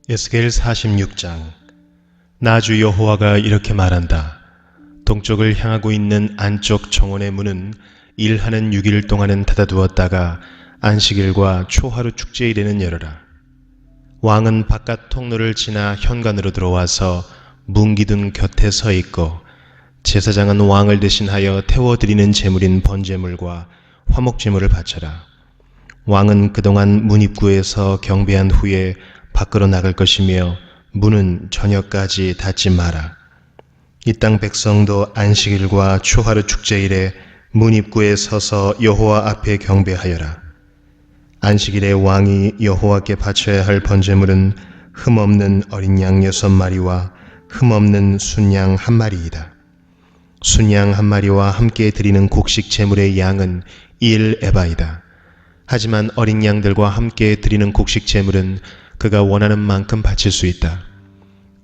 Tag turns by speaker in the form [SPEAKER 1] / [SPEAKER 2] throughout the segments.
[SPEAKER 1] 에스겔 46장. 나 주 여호와가 이렇게 말한다. 동쪽을 향하고 있는 안쪽 정원의 문은 일하는 6일 동안은 닫아두었다가 안식일과 초하루 축제일에는 열어라. 왕은 바깥 통로를 지나 현관으로 들어와서 문기둥 곁에 서 있고, 제사장은 왕을 대신하여 태워드리는 제물인 번제물과 화목제물을 바쳐라. 왕은 그동안 문 입구에서 경배한 후에 밖으로 나갈 것이며 문은 저녁까지 닫지 마라. 이 땅 백성도 안식일과 초하루 축제일에 문 입구에 서서 여호와 앞에 경배하여라. 안식일에 왕이 여호와께 바쳐야 할 번제물은 흠없는 어린 양 6마리와 흠없는 순양 1마리이다. 순양 1마리와 함께 드리는 곡식 제물의 양은 1에바이다. 하지만 어린 양들과 함께 드리는 곡식 제물은 그가 원하는 만큼 바칠 수 있다.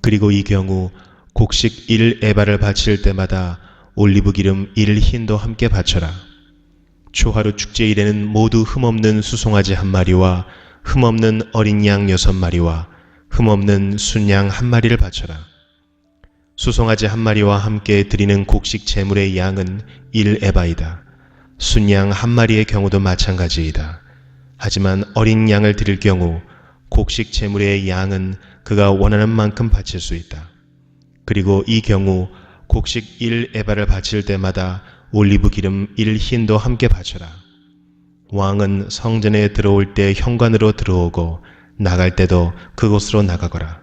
[SPEAKER 1] 그리고 이 경우 곡식 1에바를 바칠 때마다 올리브 기름 1흰도 함께 바쳐라. 초하루 축제일에는 모두 흠없는 수송아지 1마리와 흠없는 어린 양 6마리와 흠없는 순양 1마리를 바쳐라. 수송아지 1마리와 함께 드리는 곡식 제물의 양은 1에바이다. 순양 1마리의 경우도 마찬가지이다. 하지만 어린 양을 드릴 경우 곡식 제물의 양은 그가 원하는 만큼 바칠 수 있다. 그리고 이 경우 곡식 1에바를 바칠 때마다 올리브 기름 1흰도 함께 바쳐라. 왕은 성전에 들어올 때 현관으로 들어오고 나갈 때도 그곳으로 나가거라.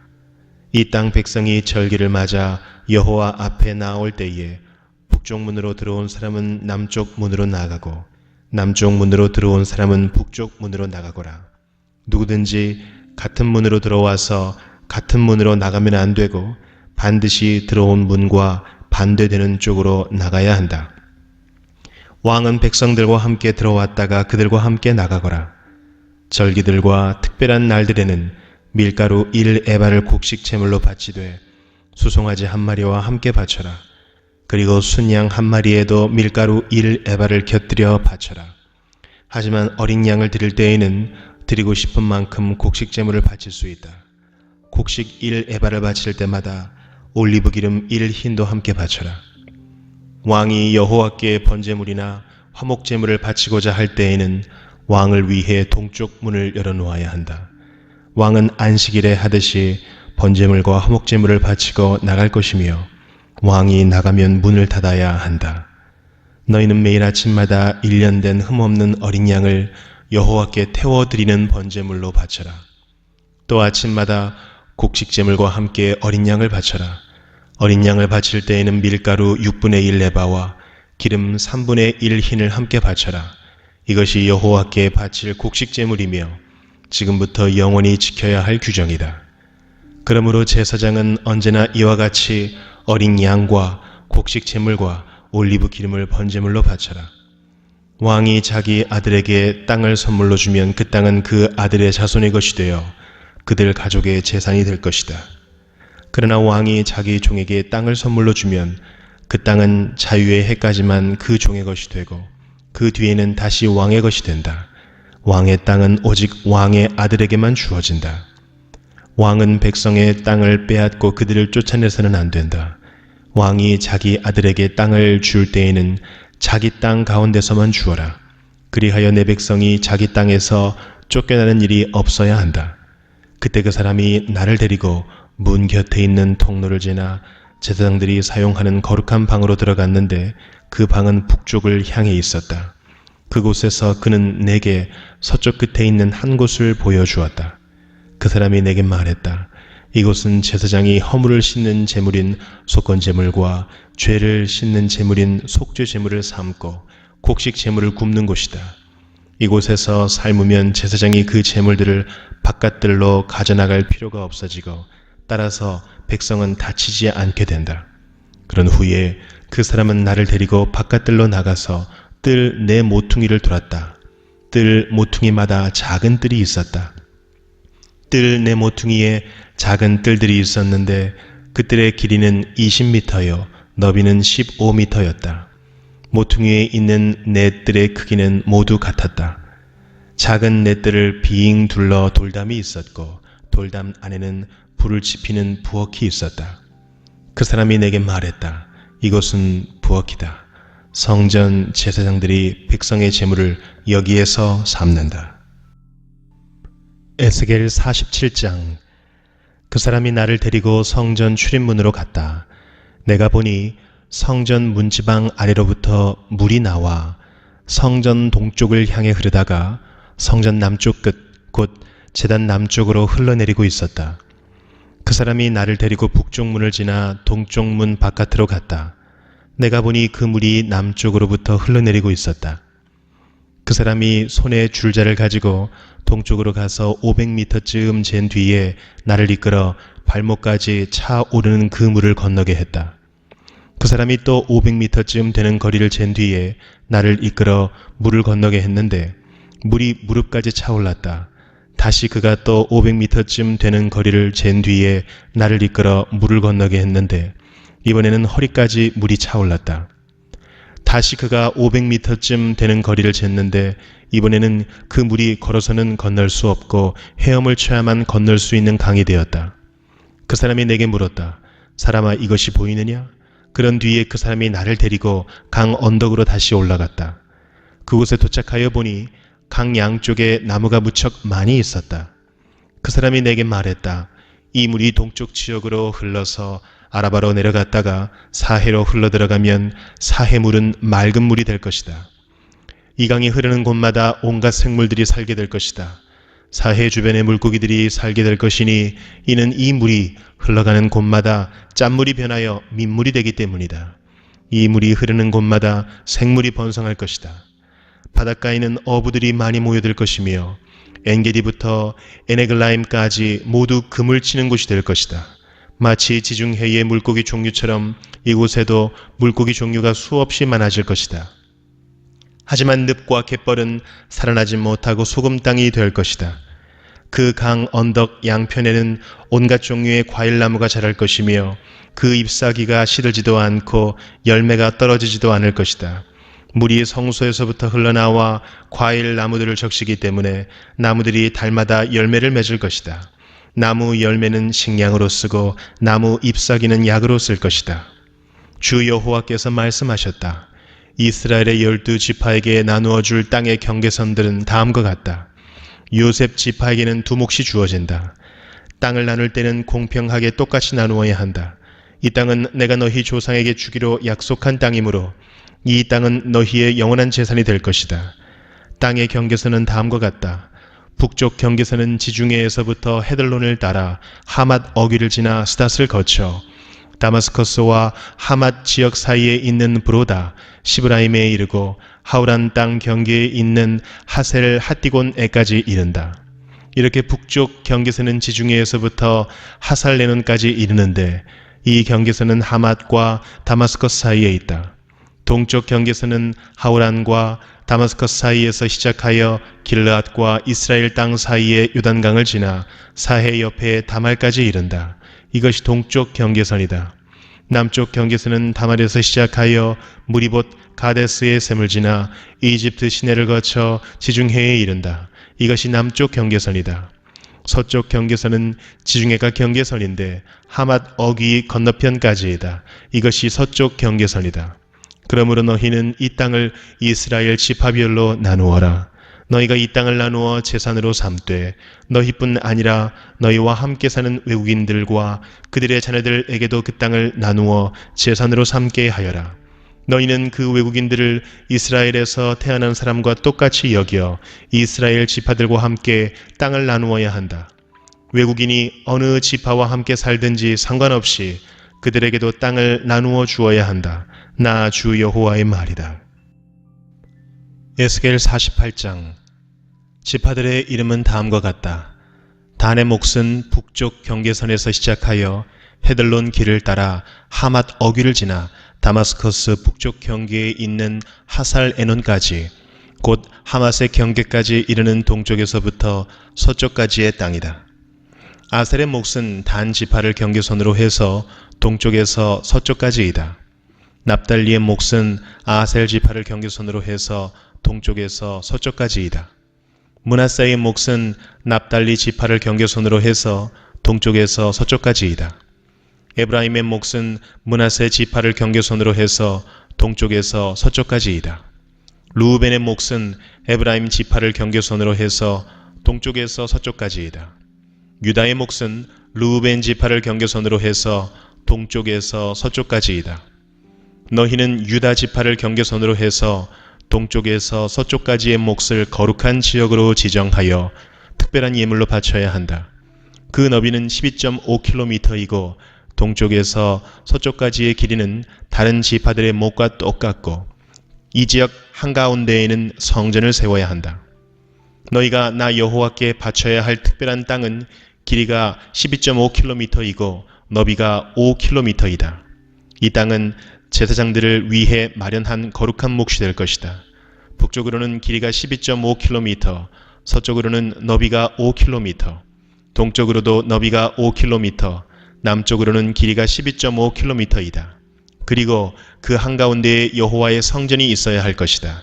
[SPEAKER 1] 이 땅 백성이 절기를 맞아 여호와 앞에 나올 때에 북쪽 문으로 들어온 사람은 남쪽 문으로 나가고 남쪽 문으로 들어온 사람은 북쪽 문으로 나가거라. 누구든지 같은 문으로 들어와서 같은 문으로 나가면 안 되고 반드시 들어온 문과 반대되는 쪽으로 나가야 한다. 왕은 백성들과 함께 들어왔다가 그들과 함께 나가거라. 절기들과 특별한 날들에는 밀가루 1에바를 곡식 제물로 바치되 수송아지 1마리와 함께 바쳐라. 그리고 순양 1마리에도 밀가루 1에바를 곁들여 바쳐라. 하지만 어린 양을 드릴 때에는 드리고 싶은 만큼 곡식 제물을 바칠 수 있다. 곡식 1에바를 바칠 때마다 올리브 기름 1흰도 함께 바쳐라. 왕이 여호와께 번제물이나 화목 제물을 바치고자 할 때에는 왕을 위해 동쪽 문을 열어놓아야 한다. 왕은 안식일에 하듯이 번제물과 화목 제물을 바치고 나갈 것이며 왕이 나가면 문을 닫아야 한다. 너희는 매일 아침마다 1년 된 흠없는 어린 양을 여호와께 태워드리는 번제물로 바쳐라. 또 아침마다 곡식 제물과 함께 어린 양을 바쳐라. 어린 양을 바칠 때에는 밀가루 6분의 1에바와 기름 3분의 1흰을 함께 바쳐라. 이것이 여호와께 바칠 곡식 제물이며 지금부터 영원히 지켜야 할 규정이다. 그러므로 제사장은 언제나 이와 같이 어린 양과 곡식 제물과 올리브 기름을 번제물로 바쳐라. 왕이 자기 아들에게 땅을 선물로 주면 그 땅은 그 아들의 자손의 것이 되어 그들 가족의 재산이 될 것이다. 그러나 왕이 자기 종에게 땅을 선물로 주면 그 땅은 자유의 해까지만 그 종의 것이 되고 그 뒤에는 다시 왕의 것이 된다. 왕의 땅은 오직 왕의 아들에게만 주어진다. 왕은 백성의 땅을 빼앗고 그들을 쫓아내서는 안 된다. 왕이 자기 아들에게 땅을 줄 때에는 자기 땅 가운데서만 주어라. 그리하여 내 백성이 자기 땅에서 쫓겨나는 일이 없어야 한다. 그때 그 사람이 나를 데리고 문 곁에 있는 통로를 지나 제사장들이 사용하는 거룩한 방으로 들어갔는데 그 방은 북쪽을 향해 있었다. 그곳에서 그는 내게 서쪽 끝에 있는 한 곳을 보여주었다. 그 사람이 내게 말했다. 이곳은 제사장이 허물을 씻는 제물인 속건제물과 죄를 씻는 제물인 속죄제물을 삶고 곡식 제물을 굽는 곳이다. 이곳에서 삶으면 제사장이 그 제물들을 바깥들로 가져나갈 필요가 없어지고 따라서 백성은 다치지 않게 된다. 그런 후에 그 사람은 나를 데리고 바깥들로 나가서 뜰 네 모퉁이를 돌았다. 뜰 모퉁이마다 작은 뜰이 있었다. 뜰 네 모퉁이에 작은 뜰들이 있었는데 그 뜰의 길이는 20m여 너비는 15m였다. 모퉁이에 있는 네 뜰의 크기는 모두 같았다. 작은 네 뜰을 빙 둘러 돌담이 있었고 돌담 안에는 불을 지피는 부엌이 있었다. 그 사람이 내게 말했다. 이곳은 부엌이다. 성전 제사장들이 백성의 제물을 여기에서 삶는다. 에스겔 47장. 그 사람이 나를 데리고 성전 출입문으로 갔다. 내가 보니 성전 문지방 아래로부터 물이 나와 성전 동쪽을 향해 흐르다가 성전 남쪽 끝 곧 제단 남쪽으로 흘러내리고 있었다. 그 사람이 나를 데리고 북쪽 문을 지나 동쪽 문 바깥으로 갔다. 내가 보니 그 물이 남쪽으로부터 흘러내리고 있었다. 그 사람이 손에 줄자를 가지고 동쪽으로 가서 500m쯤 잰 뒤에 나를 이끌어 발목까지 차 오르는 그 물을 건너게 했다. 그 사람이 또 500m쯤 되는 거리를 잰 뒤에 나를 이끌어 물을 건너게 했는데 물이 무릎까지 차올랐다. 다시 그가 또 500m쯤 되는 거리를 잰 뒤에 나를 이끌어 물을 건너게 했는데 이번에는 허리까지 물이 차올랐다. 다시 그가 500m쯤 되는 거리를 쟀는데 이번에는 그 물이 걸어서는 건널 수 없고 헤엄을 쳐야만 건널 수 있는 강이 되었다. 그 사람이 내게 물었다. 사람아, 이것이 보이느냐? 그런 뒤에 그 사람이 나를 데리고 강 언덕으로 다시 올라갔다. 그곳에 도착하여 보니 강 양쪽에 나무가 무척 많이 있었다. 그 사람이 내게 말했다. 이 물이 동쪽 지역으로 흘러서 아라바로 내려갔다가 사해로 흘러들어가면 사해물은 맑은 물이 될 것이다. 이 강이 흐르는 곳마다 온갖 생물들이 살게 될 것이다. 사해 주변의 물고기들이 살게 될 것이니 이는 이 물이 흘러가는 곳마다 짠물이 변하여 민물이 되기 때문이다. 이 물이 흐르는 곳마다 생물이 번성할 것이다. 바닷가에는 어부들이 많이 모여들 것이며 엔게디부터 에네글라임까지 모두 금을 치는 곳이 될 것이다. 마치 지중해의 물고기 종류처럼 이곳에도 물고기 종류가 수없이 많아질 것이다. 하지만 늪과 갯벌은 살아나지 못하고 소금 땅이 될 것이다. 그 강 언덕 양편에는 온갖 종류의 과일나무가 자랄 것이며 그 잎사귀가 시들지도 않고 열매가 떨어지지도 않을 것이다. 물이 성소에서부터 흘러나와 과일 나무들을 적시기 때문에 나무들이 달마다 열매를 맺을 것이다. 나무 열매는 식량으로 쓰고 나무 잎사귀는 약으로 쓸 것이다. 주 여호와께서 말씀하셨다. 이스라엘의 12지파에게 나누어 줄 땅의 경계선들은 다음과 같다. 요셉 지파에게는 두 몫이 주어진다. 땅을 나눌 때는 공평하게 똑같이 나누어야 한다. 이 땅은 내가 너희 조상에게 주기로 약속한 땅이므로 이 땅은 너희의 영원한 재산이 될 것이다. 땅의 경계선은 다음과 같다. 북쪽 경계선은 지중해에서부터 헤들론을 따라 하맛 어귀를 지나 스닷을 거쳐 다마스커스와 하맛 지역 사이에 있는 브로다 시브라임에 이르고 하우란 땅 경계에 있는 하셀 핫디곤에까지 이른다. 이렇게 북쪽 경계선은 지중해에서부터 하살레논까지 이르는데 이 경계선은 하맛과 다마스커스 사이에 있다. 동쪽 경계선은 하우란과 다마스커스 사이에서 시작하여 길르앗과 이스라엘 땅 사이의 요단강을 지나 사해 옆에 다말까지 이른다. 이것이 동쪽 경계선이다. 남쪽 경계선은 다말에서 시작하여 무리봇 가데스의 샘을 지나 이집트 시내를 거쳐 지중해에 이른다. 이것이 남쪽 경계선이다. 서쪽 경계선은 지중해가 경계선인데 하맛 어귀 건너편까지이다. 이것이 서쪽 경계선이다. 그러므로 너희는 이 땅을 이스라엘 지파별로 나누어라. 너희가 이 땅을 나누어 재산으로 삼되 너희뿐 아니라 너희와 함께 사는 외국인들과 그들의 자녀들에게도 그 땅을 나누어 재산으로 삼게 하여라. 너희는 그 외국인들을 이스라엘에서 태어난 사람과 똑같이 여겨 이스라엘 지파들과 함께 땅을 나누어야 한다. 외국인이 어느 지파와 함께 살든지 상관없이 그들에게도 땅을 나누어 주어야 한다. 나 주 여호와의 말이다. 에스겔 48장. 지파들의 이름은 다음과 같다. 단의 몫은 북쪽 경계선에서 시작하여 헤들론 길을 따라 하맛 어귀를 지나 다마스커스 북쪽 경계에 있는 하살 에논까지 곧 하맛의 경계까지 이르는 동쪽에서부터 서쪽까지의 땅이다. 아셀의 몫은 단 지파를 경계선으로 해서 동쪽에서 서쪽까지이다. 납달리의 몫은 아셀 지파를 경계선으로 해서 동쪽에서 서쪽까지이다. 므낫세의 몫은 납달리 지파를 경계선으로 해서 동쪽에서 서쪽까지이다. 에브라임의 몫은 므낫세 지파를 경계선으로 해서 동쪽에서 서쪽까지이다. 르우벤의 몫은 에브라임 지파를 경계선으로 해서 동쪽에서 서쪽까지이다. 유다의 몫은 르우벤 지파를 경계선으로 해서 동쪽에서 서쪽까지이다. 너희는 유다 지파를 경계선으로 해서 동쪽에서 서쪽까지의 몫을 거룩한 지역으로 지정하여 특별한 예물로 바쳐야 한다. 그 너비는 12.5km이고 동쪽에서 서쪽까지의 길이는 다른 지파들의 몫과 똑같고 이 지역 한가운데에는 성전을 세워야 한다. 너희가 나 여호와께 바쳐야 할 특별한 땅은 길이가 12.5km이고 너비가 5km이다. 이 땅은 제사장들을 위해 마련한 거룩한 몫이 될 것이다. 북쪽으로는 길이가 12.5km, 서쪽으로는 너비가 5km, 동쪽으로도 너비가 5km, 남쪽으로는 길이가 12.5km이다. 그리고 그 한가운데에 여호와의 성전이 있어야 할 것이다.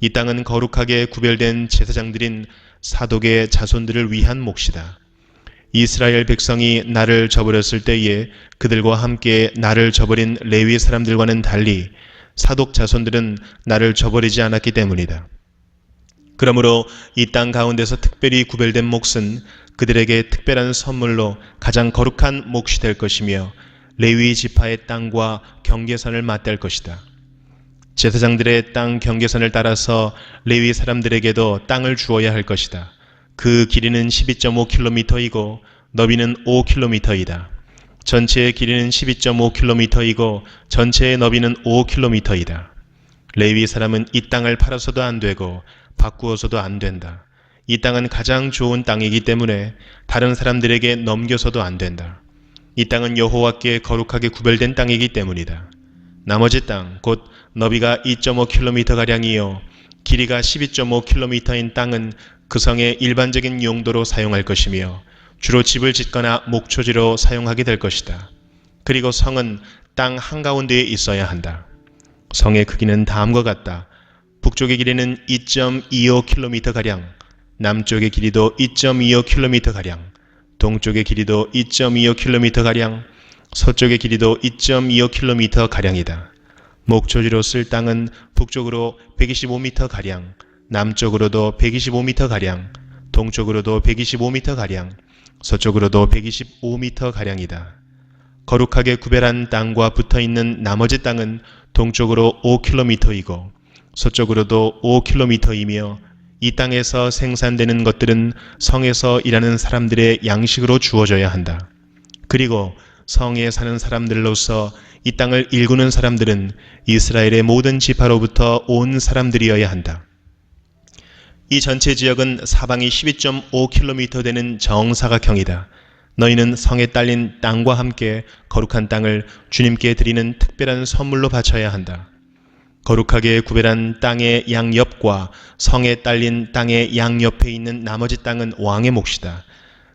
[SPEAKER 1] 이 땅은 거룩하게 구별된 제사장들인 사독의 자손들을 위한 몫이다. 이스라엘 백성이 나를 저버렸을 때에 그들과 함께 나를 저버린 레위 사람들과는 달리 사독 자손들은 나를 저버리지 않았기 때문이다. 그러므로 이 땅 가운데서 특별히 구별된 몫은 그들에게 특별한 선물로 가장 거룩한 몫이 될 것이며 레위 지파의 땅과 경계선을 맞댈 것이다. 제사장들의 땅 경계선을 따라서 레위 사람들에게도 땅을 주어야 할 것이다. 그 길이는 12.5km이고 너비는 5km이다. 전체의 길이는 12.5km이고 전체의 너비는 5km이다. 레위 사람은 이 땅을 팔아서도 안 되고 바꾸어서도 안 된다. 이 땅은 가장 좋은 땅이기 때문에 다른 사람들에게 넘겨서도 안 된다. 이 땅은 여호와께 거룩하게 구별된 땅이기 때문이다. 나머지 땅, 곧 너비가 2.5km가량이요 길이가 12.5km인 땅은 그 성의 일반적인 용도로 사용할 것이며 주로 집을 짓거나 목초지로 사용하게 될 것이다. 그리고 성은 땅 한가운데에 있어야 한다. 성의 크기는 다음과 같다. 북쪽의 길이는 2.25km가량, 남쪽의 길이도 2.25km가량, 동쪽의 길이도 2.25km가량, 서쪽의 길이도 2.25km가량이다. 목초지로 쓸 땅은 북쪽으로 125m가량, 남쪽으로도 125m가량, 동쪽으로도 125m가량, 서쪽으로도 125m가량이다. 거룩하게 구별한 땅과 붙어있는 나머지 땅은 동쪽으로 5km이고 서쪽으로도 5km이며 이 땅에서 생산되는 것들은 성에서 일하는 사람들의 양식으로 주어져야 한다. 그리고 성에 사는 사람들로서 이 땅을 일구는 사람들은 이스라엘의 모든 지파로부터 온 사람들이어야 한다. 이 전체 지역은 사방이 12.5km 되는 정사각형이다. 너희는 성에 딸린 땅과 함께 거룩한 땅을 주님께 드리는 특별한 선물로 바쳐야 한다. 거룩하게 구별한 땅의 양옆과 성에 딸린 땅의 양옆에 있는 나머지 땅은 왕의 몫이다.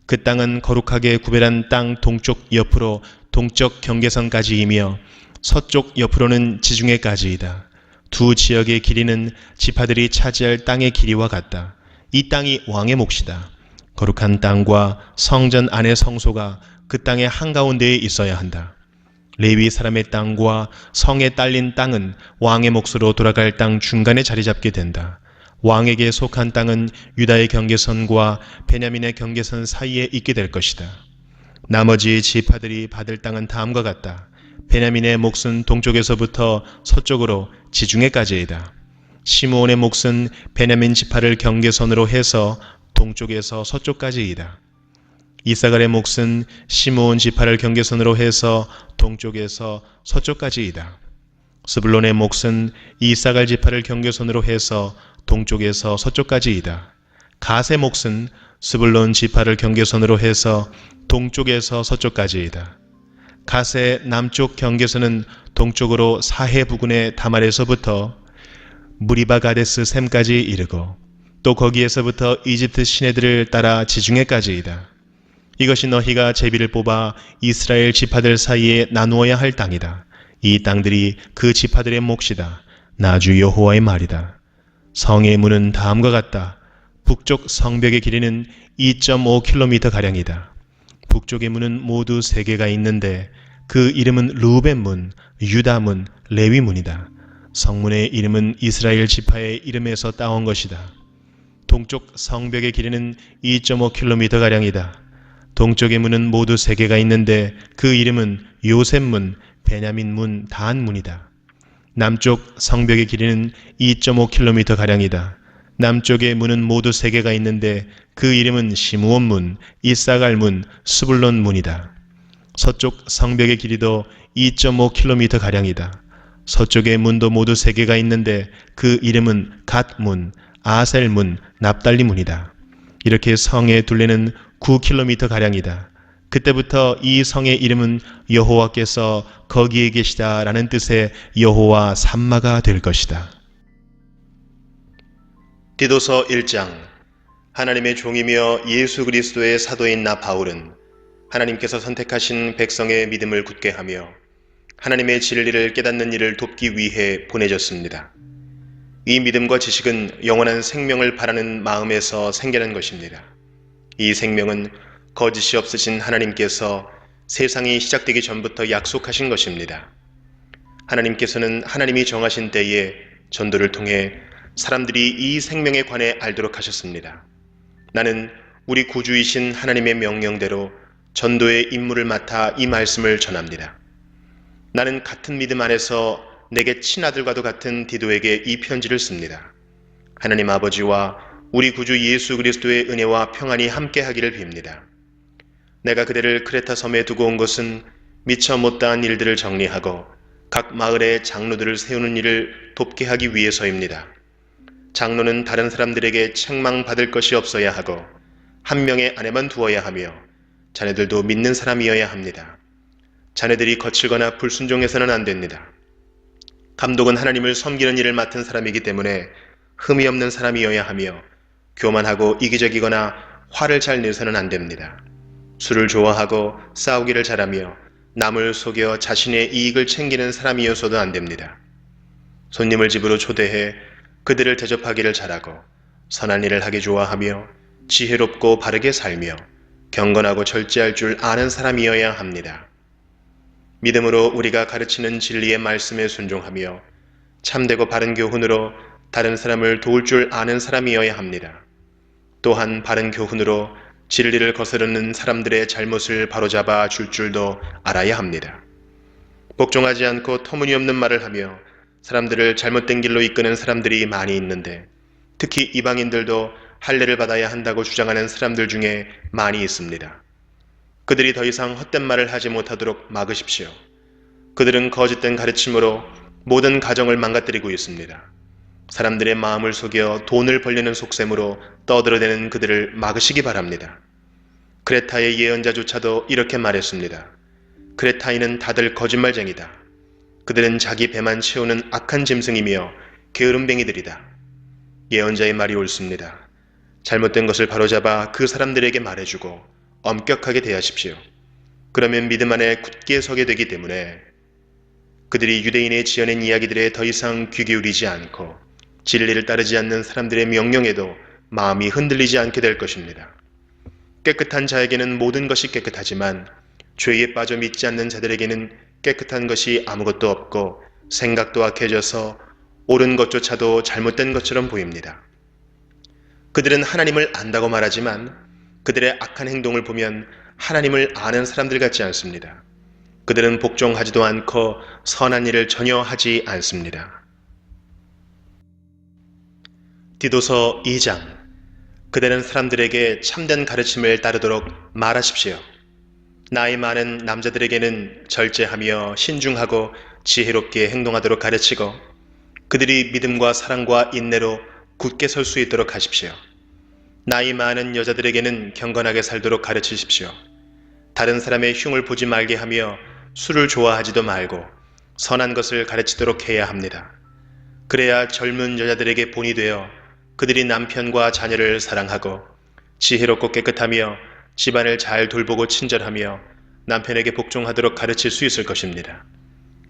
[SPEAKER 1] 그 땅은 거룩하게 구별한 땅 동쪽 옆으로 동쪽 경계선까지이며 서쪽 옆으로는 지중해까지이다. 두 지역의 길이는 지파들이 차지할 땅의 길이와 같다. 이 땅이 왕의 몫이다. 거룩한 땅과 성전 안의 성소가 그 땅의 한가운데에 있어야 한다. 레위 사람의 땅과 성에 딸린 땅은 왕의 몫으로 돌아갈 땅 중간에 자리 잡게 된다. 왕에게 속한 땅은 유다의 경계선과 베냐민의 경계선 사이에 있게 될 것이다. 나머지 지파들이 받을 땅은 다음과 같다. 베냐민의 몫은 동쪽에서부터 서쪽으로 지중해까지이다. 시므온의 몫은 베냐민 지파를 경계선으로 해서 동쪽에서 서쪽까지이다. 이사갈의 몫은 시므온 지파를 경계선으로 해서 동쪽에서 서쪽까지이다. 스불론의 몫은 이사갈 지파를 경계선으로 해서 동쪽에서 서쪽까지이다. 갓의 몫은 스불론 지파를 경계선으로 해서 동쪽에서 서쪽까지이다. 갓의 남쪽 경계선은 동쪽으로 사해 부근의 다말에서부터 무리바 가데스 샘까지 이르고 또 거기에서부터 이집트 시내들을 따라 지중해까지이다. 이것이 너희가 제비를 뽑아 이스라엘 지파들 사이에 나누어야 할 땅이다. 이 땅들이 그 지파들의 몫이다. 나 주 여호와의 말이다. 성의 문은 다음과 같다. 북쪽 성벽의 길이는 2.5km 북쪽의 문은 모두 3개가 있는데 그 이름은 르우벤문, 유다문, 레위문이다. 성문의 이름은 이스라엘 지파의 이름에서 따온 것이다. 동쪽 성벽의 길이는 2.5km가량이다. 동쪽의 문은 모두 3개가 있는데 그 이름은 요셉문, 베냐민문, 단문이다. 남쪽 성벽의 길이는 2.5km가량이다. 남쪽의 문은 모두 3개가 있는데 그 이름은 시므온문, 이사갈문, 스불론문이다. 서쪽 성벽의 길이도 2.5km가량이다. 서쪽의 문도 모두 3개가 있는데 그 이름은 갓문, 아셀문, 납달리문이다. 이렇게 성의 둘레는 9km가량이다. 그때부터 이 성의 이름은 여호와께서 거기에 계시다라는 뜻의 여호와 삼마가 될 것이다. 디도서 1장. 하나님의 종이며 예수 그리스도의 사도인 나 바울은 하나님께서 선택하신 백성의 믿음을 굳게 하며 하나님의 진리를 깨닫는 일을 돕기 위해 보내졌습니다. 이 믿음과 지식은 영원한 생명을 바라는 마음에서 생겨난 것입니다. 이 생명은 거짓이 없으신 하나님께서 세상이 시작되기 전부터 약속하신 것입니다. 하나님께서는 하나님이 정하신 때에 전도를 통해 사람들이 이 생명에 관해 알도록 하셨습니다. 나는 우리 구주이신 하나님의 명령대로 전도의 임무를 맡아 이 말씀을 전합니다. 나는 같은 믿음 안에서 내게 친아들과도 같은 디도에게 이 편지를 씁니다. 하나님 아버지와 우리 구주 예수 그리스도의 은혜와 평안이 함께 하기를 빕니다. 내가 그대를 크레타 섬에 두고 온 것은 미처 못다한 일들을 정리하고 각 마을에 장로들을 세우는 일을 돕게 하기 위해서입니다. 장로는 다른 사람들에게 책망받을 것이 없어야 하고 한 명의 아내만 두어야 하며 자네들도 믿는 사람이어야 합니다. 자네들이 거칠거나 불순종해서는 안 됩니다. 감독은 하나님을 섬기는 일을 맡은 사람이기 때문에 흠이 없는 사람이어야 하며 교만하고 이기적이거나 화를 잘 내서는 안 됩니다. 술을 좋아하고 싸우기를 잘하며 남을 속여 자신의 이익을 챙기는 사람이어서도 안 됩니다. 손님을 집으로 초대해 그들을 대접하기를 잘하고 선한 일을 하기 좋아하며 지혜롭고 바르게 살며 경건하고 절제할 줄 아는 사람이어야 합니다. 믿음으로 우리가 가르치는 진리의 말씀에 순종하며 참되고 바른 교훈으로 다른 사람을 도울 줄 아는 사람이어야 합니다. 또한 바른 교훈으로 진리를 거스르는 사람들의 잘못을 바로잡아 줄 줄도 알아야 합니다. 복종하지 않고 터무니없는 말을 하며 사람들을 잘못된 길로 이끄는 사람들이 많이 있는데 특히 이방인들도 할례를 받아야 한다고 주장하는 사람들 중에 많이 있습니다. 그들이 더 이상 헛된 말을 하지 못하도록 막으십시오. 그들은 거짓된 가르침으로 모든 가정을 망가뜨리고 있습니다. 사람들의 마음을 속여 돈을 벌려는 속셈으로 떠들어대는 그들을 막으시기 바랍니다. 크레타의 예언자조차도 이렇게 말했습니다. 크레타인은 다들 거짓말쟁이다. 그들은 자기 배만 채우는 악한 짐승이며 게으름뱅이들이다. 예언자의 말이 옳습니다. 잘못된 것을 바로잡아 그 사람들에게 말해주고 엄격하게 대하십시오. 그러면 믿음 안에 굳게 서게 되기 때문에 그들이 유대인의 지어낸 이야기들에 더 이상 귀 기울이지 않고 진리를 따르지 않는 사람들의 명령에도 마음이 흔들리지 않게 될 것입니다. 깨끗한 자에게는 모든 것이 깨끗하지만 죄에 빠져 믿지 않는 자들에게는 깨끗한 것이 아무것도 없고 생각도 악해져서 옳은 것조차도 잘못된 것처럼 보입니다. 그들은 하나님을 안다고 말하지만 그들의 악한 행동을 보면 하나님을 아는 사람들 같지 않습니다. 그들은 복종하지도 않고 선한 일을 전혀 하지 않습니다. 디도서 2장. 그대는 사람들에게 참된 가르침을 따르도록 말하십시오. 나이 많은 남자들에게는 절제하며 신중하고 지혜롭게 행동하도록 가르치고 그들이 믿음과 사랑과 인내로 굳게 설 수 있도록 하십시오. 나이 많은 여자들에게는 경건하게 살도록 가르치십시오. 다른 사람의 흉을 보지 말게 하며 술을 좋아하지도 말고 선한 것을 가르치도록 해야 합니다. 그래야 젊은 여자들에게 본이 되어 그들이 남편과 자녀를 사랑하고 지혜롭고 깨끗하며 집안을 잘 돌보고 친절하며 남편에게 복종하도록 가르칠 수 있을 것입니다.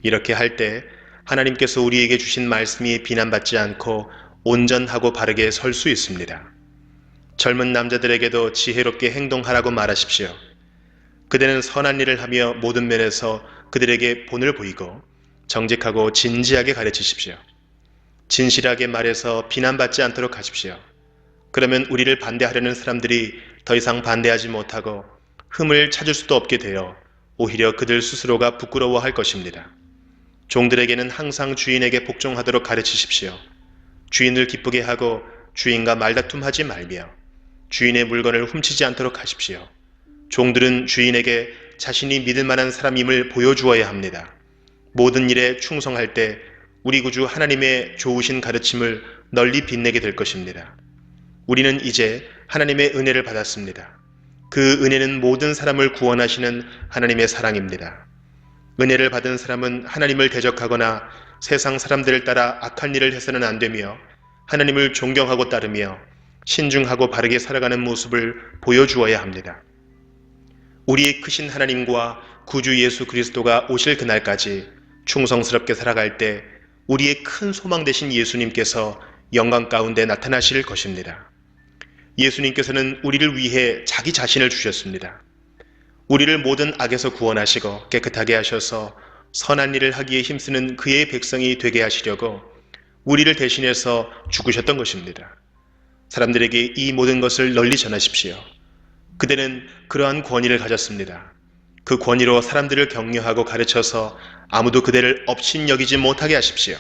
[SPEAKER 1] 이렇게 할 때 하나님께서 우리에게 주신 말씀이 비난받지 않고 온전하고 바르게 설 수 있습니다. 젊은 남자들에게도 지혜롭게 행동하라고 말하십시오. 그대는 선한 일을 하며 모든 면에서 그들에게 본을 보이고 정직하고 진지하게 가르치십시오. 진실하게 말해서 비난받지 않도록 하십시오. 그러면 우리를 반대하려는 사람들이 더 이상 반대하지 못하고 흠을 찾을 수도 없게 되어 오히려 그들 스스로가 부끄러워할 것입니다. 종들에게는 항상 주인에게 복종하도록 가르치십시오. 주인을 기쁘게 하고 주인과 말다툼하지 말며 주인의 물건을 훔치지 않도록 하십시오. 종들은 주인에게 자신이 믿을 만한 사람임을 보여주어야 합니다. 모든 일에 충성할 때 우리 구주 하나님의 좋으신 가르침을 널리 빛내게 될 것입니다. 우리는 이제 하나님의 은혜를 받았습니다. 그 은혜는 모든 사람을 구원하시는 하나님의 사랑입니다. 은혜를 받은 사람은 하나님을 대적하거나 세상 사람들을 따라 악한 일을 해서는 안 되며 하나님을 존경하고 따르며 신중하고 바르게 살아가는 모습을 보여주어야 합니다. 우리의 크신 하나님과 구주 예수 그리스도가 오실 그날까지 충성스럽게 살아갈 때 우리의 큰 소망 되신 예수님께서 영광 가운데 나타나실 것입니다. 예수님께서는 우리를 위해 자기 자신을 주셨습니다. 우리를 모든 악에서 구원하시고 깨끗하게 하셔서 선한 일을 하기에 힘쓰는 그의 백성이 되게 하시려고 우리를 대신해서 죽으셨던 것입니다. 사람들에게 이 모든 것을 널리 전하십시오. 그대는 그러한 권위를 가졌습니다. 그 권위로 사람들을 격려하고 가르쳐서 아무도 그대를 업신여기지 못하게 하십시오.